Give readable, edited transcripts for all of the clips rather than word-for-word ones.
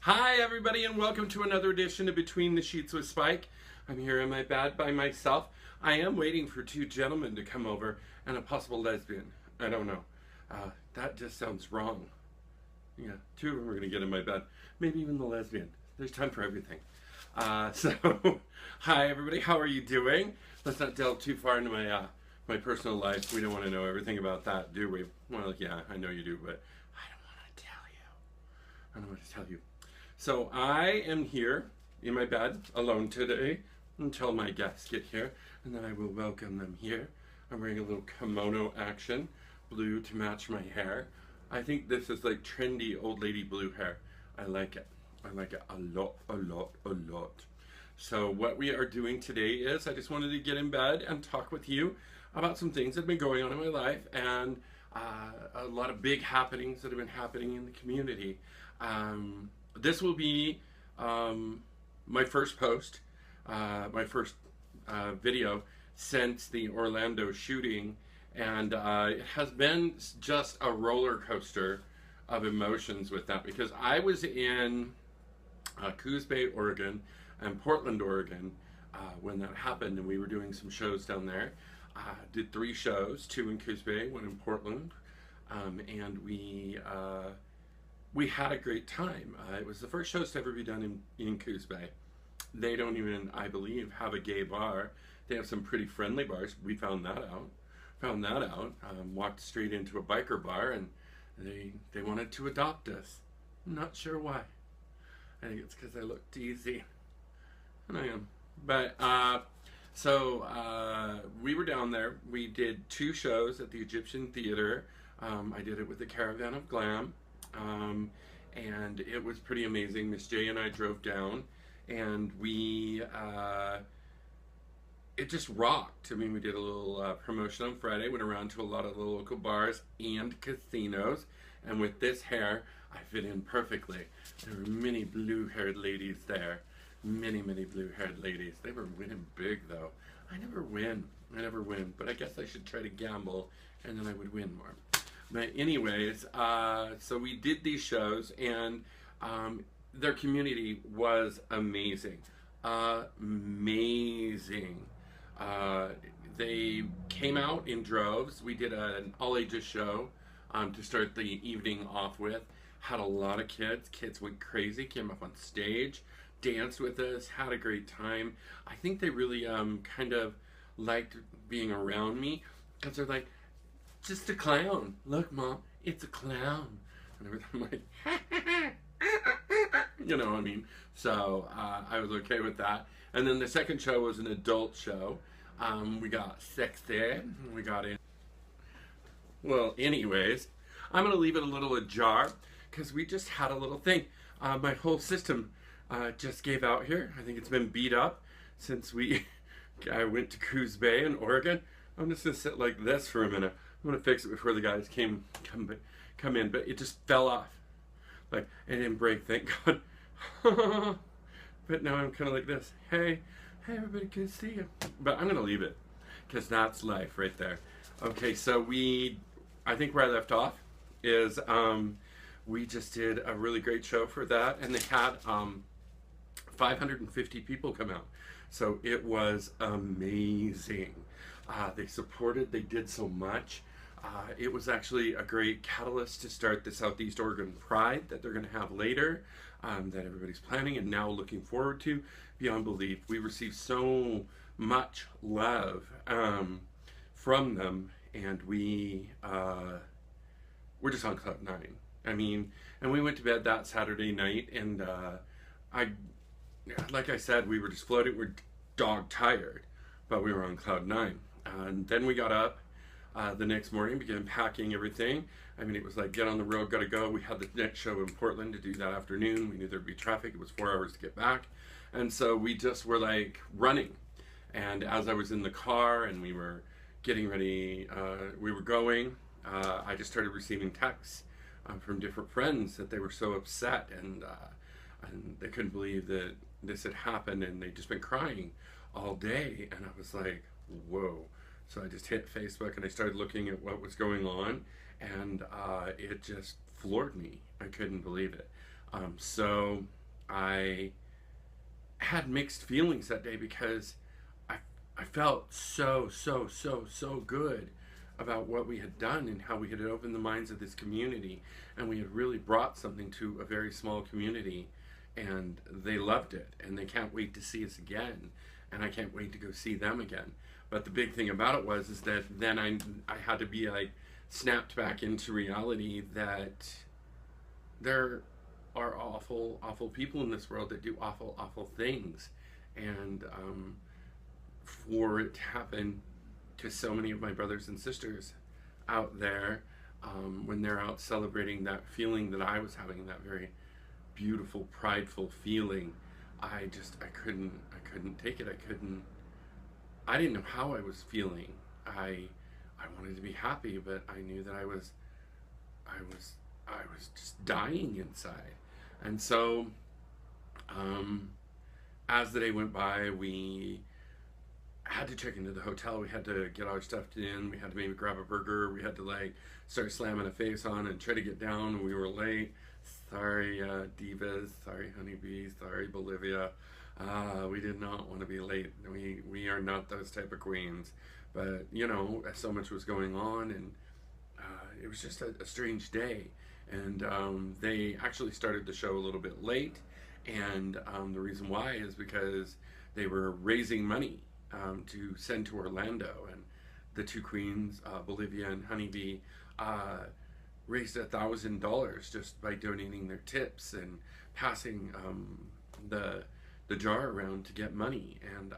Hi everybody and welcome to another edition of Between the Sheets with Spike. I'm here in my bed by myself. I am waiting for two gentlemen to come over and a possible lesbian. I don't know. That just sounds wrong. Yeah, two of them are going to get in my bed. Maybe even the lesbian. There's time for everything. So, hi everybody. How are you doing? Let's not delve too far into my personal life. We don't want to know everything about that, do we? Well, yeah, I know you do, but I don't want to tell you. I don't want to tell you. So I am here in my bed alone today until my guests get here, and then I will welcome them here. I'm wearing a little kimono action, blue to match my hair. I think this is like trendy old lady blue hair. I like it. I like it a lot, a lot, a lot. So what we are doing today is I just wanted to get in bed and talk with you about some things that have been going on in my life and a lot of big happenings that have been happening in the community. This will be my first post, my first video since the Orlando shooting, and it has been just a roller coaster of emotions with that, because I was in Coos Bay, Oregon and Portland, Oregon when that happened, and we were doing some shows down there. Did 3 shows, 2 in Coos Bay, 1 in Portland, and we had a great time. It was the first shows to ever be done in Coos Bay. They don't even, I believe, have a gay bar. They have some pretty friendly bars. We found that out. Walked straight into a biker bar, and they wanted to adopt us. I'm not sure why. I think it's because I looked easy. And I am. But, we were down there. We did 2 shows at the Egyptian Theater. I did it with the Caravan of Glam. And it was pretty amazing. Miss J and I drove down, and it just rocked. I mean, we did a little promotion on Friday, went around to a lot of the local bars and casinos, and with this hair, I fit in perfectly. There were many blue-haired ladies there. Many blue-haired ladies. They were winning big, though. I never win, but I guess I should try to gamble, and then I would win more. But anyways, so we did these shows, and their community was amazing. Amazing. They came out in droves. We did an all-ages show to start the evening off with. Had a lot of kids. Kids went crazy, came up on stage, danced with us, had a great time. I think they really kind of liked being around me, because they're like, just a clown. Look, Mom, it's a clown. And I'm like, you know what I mean? So I was okay with that. And then the second show was an adult show. We got sexy. We got in. Well, anyways, I'm going to leave it a little ajar, because we just had a little thing. My whole system just gave out here. I think it's been beat up since I went to Coos Bay in Oregon. I'm just going to sit like this for a minute. I'm gonna fix it before the guys come in, but it just fell off. Like, it didn't break, thank God. But now I'm kind of like this. Hey everybody, good to see you. But I'm gonna leave it, because that's life right there. Okay, so I think where I left off is we just did a really great show for that, and they had 550 people come out. So it was amazing. They supported, they did so much. It was actually a great catalyst to start the Southeast Oregon Pride that they're going to have later, that everybody's planning and now looking forward to beyond belief. We received so much love from them, and we're just on cloud 9. I mean, and we went to bed that Saturday night, and like I said, we were just floating. We're dog tired, but we were on cloud 9. And then we got up the next morning, began packing everything. I mean, it was like, get on the road, gotta go. We had the next show in Portland to do that afternoon. We knew there'd be traffic. It was 4 hours to get back. And so we just were like running. And as I was in the car and we were getting ready, we were going, I just started receiving texts from different friends that they were so upset, and they couldn't believe that this had happened, and they'd just been crying all day. And I was like, whoa. So I just hit Facebook and I started looking at what was going on, and it just floored me. I couldn't believe it. So I had mixed feelings that day because I, I felt so good about what we had done and how we had opened the minds of this community, and we had really brought something to a very small community, and they loved it and they can't wait to see us again, and I can't wait to go see them again. But the big thing about it was is that then I had to be like snapped back into reality that there are awful people in this world that do awful things, and for it to happen to so many of my brothers and sisters out there, when they're out celebrating that feeling that I was having, that very beautiful, prideful feeling, I couldn't take it. I didn't know how I was feeling. I wanted to be happy, but I knew that I was I was just dying inside. And so, um, as the day went by, we had to check into the hotel. We had to get our stuff in. We had to maybe grab a burger. We had to like start slamming a face on and try to get down. We were late. Sorry, divas. Sorry, honeybees. Sorry, Bolivia. We did not want to be late. We are not those type of queens. But you know, so much was going on, and it was just a strange day. And they actually started the show a little bit late, and the reason why is because they were raising money to send to Orlando, and the two queens, Bolivia and Honeybee, raised $1,000 just by donating their tips and passing the jar around to get money, and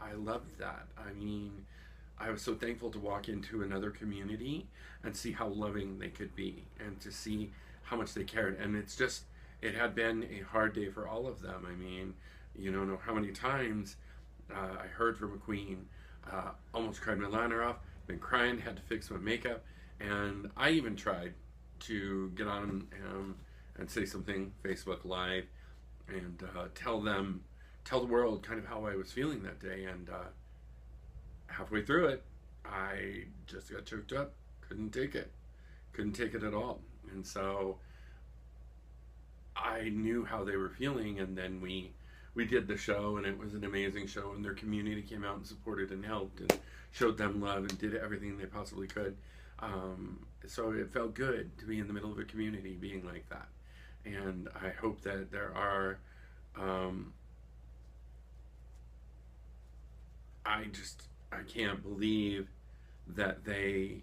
I loved that. I mean, I was so thankful to walk into another community and see how loving they could be, and to see how much they cared. And it had been a hard day for all of them. I mean, you don't know how many times I heard from a queen, almost cried my liner off, been crying, had to fix my makeup, and I even tried to get on and say something Facebook Live and tell the world kind of how I was feeling that day. And halfway through it, I just got choked up. Couldn't take it at all. And so I knew how they were feeling, and then we did the show, and it was an amazing show, and their community came out and supported and helped and showed them love and did everything they possibly could. So it felt good to be in the middle of a community being like that. And I hope that there are I can't believe that they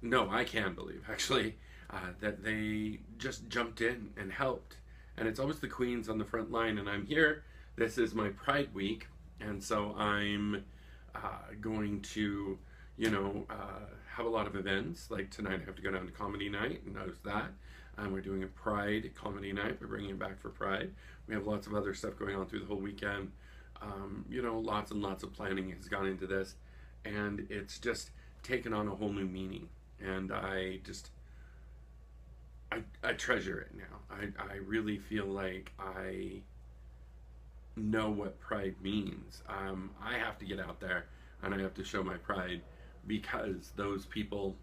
no, I can believe actually that they just jumped in and helped. And it's always the queens on the front line, and I'm here. This is my Pride Week, and so I'm going to, have a lot of events. Like tonight, I have to go down to comedy night, and notice that. We're doing a Pride comedy night. We're bringing it back for Pride. We have lots of other stuff going on through the whole weekend. Lots and lots of planning has gone into this, and it's just taken on a whole new meaning. And I treasure it now. I really feel like I know what pride means. I have to get out there and I have to show my pride, because those people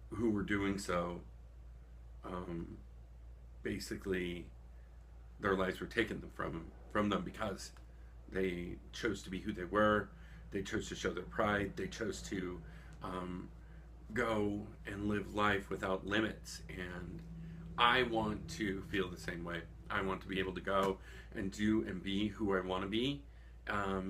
who were doing so, basically their lives were taken from them because they chose to be who they were. They chose to show their pride. They chose to go and live life without limits, and I want to feel the same way. I want to be able to go and do and be who I want to be.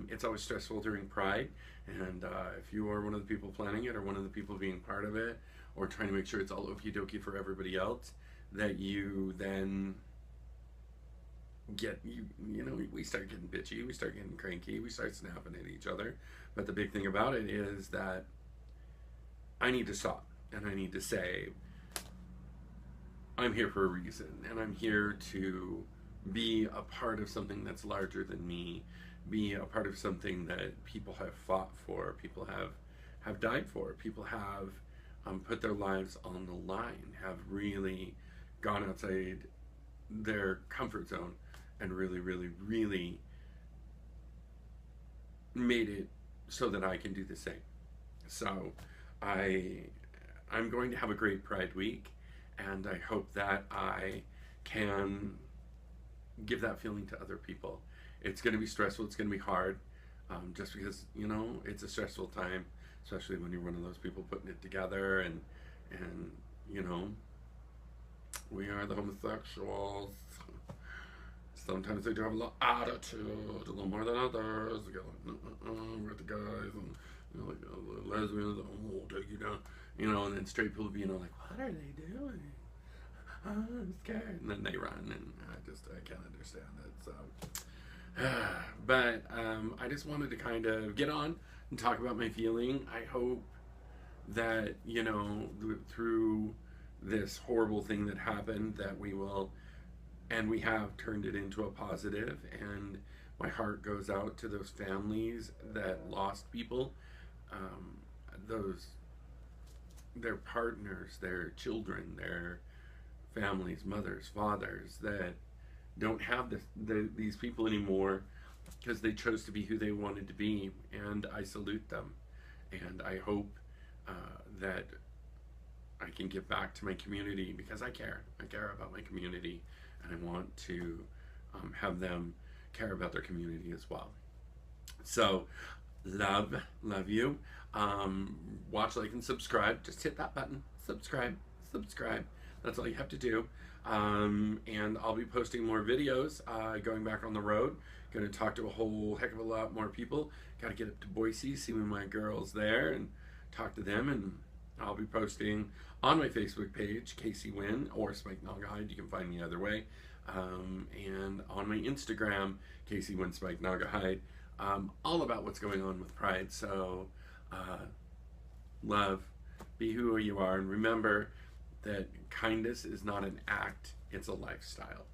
It's always stressful during Pride, and if you are one of the people planning it or one of the people being part of it or trying to make sure it's all okie dokie for everybody else, that you then we start getting bitchy, we start getting cranky, we start snapping at each other. But the big thing about it is that I need to stop, and I need to say, I'm here for a reason, and I'm here to be a part of something that's larger than me, be a part of something that people have fought for, people have died for, people have put their lives on the line, have really gone outside their comfort zone and really made it so that I can do the same. So I'm going to have a great Pride Week, and I hope that I can give that feeling to other people. It's going to be stressful, it's going to be hard, just because, you know, it's a stressful time, especially when you're one of those people putting it together, and you know, we are the homosexuals. Sometimes they do have a little attitude, a little more than others. They go like, we're the guys, and you know, like the lesbians, we'll take you down, you know, and then straight people be, you know, like, what are they doing? I'm scared, and then they run, and I can't understand it. So, but I just wanted to kind of get on and talk about my feeling. I hope that, you know, through this horrible thing that happened, that we will, and we have turned it into a positive, and my heart goes out to those families that lost people, their partners, their children, their families, mothers, fathers, that don't have these people anymore because they chose to be who they wanted to be, and I salute them, and I hope that I can give back to my community, because I care about my community, and I want to have them care about their community as well. So, love you. Watch, like, and subscribe. Just hit that button. Subscribe. That's all you have to do. And I'll be posting more videos, going back on the road. Going to talk to a whole heck of a lot more people. Got to get up to Boise, see one of my girls there, and talk to them. And I'll be posting on my Facebook page, Casey Wynn, or Spyke Naga. You can find me either way. And on my Instagram, Casey Wynn Spyke Naga, all about what's going on with Pride. So, love, be who you are, and remember that kindness is not an act, it's a lifestyle.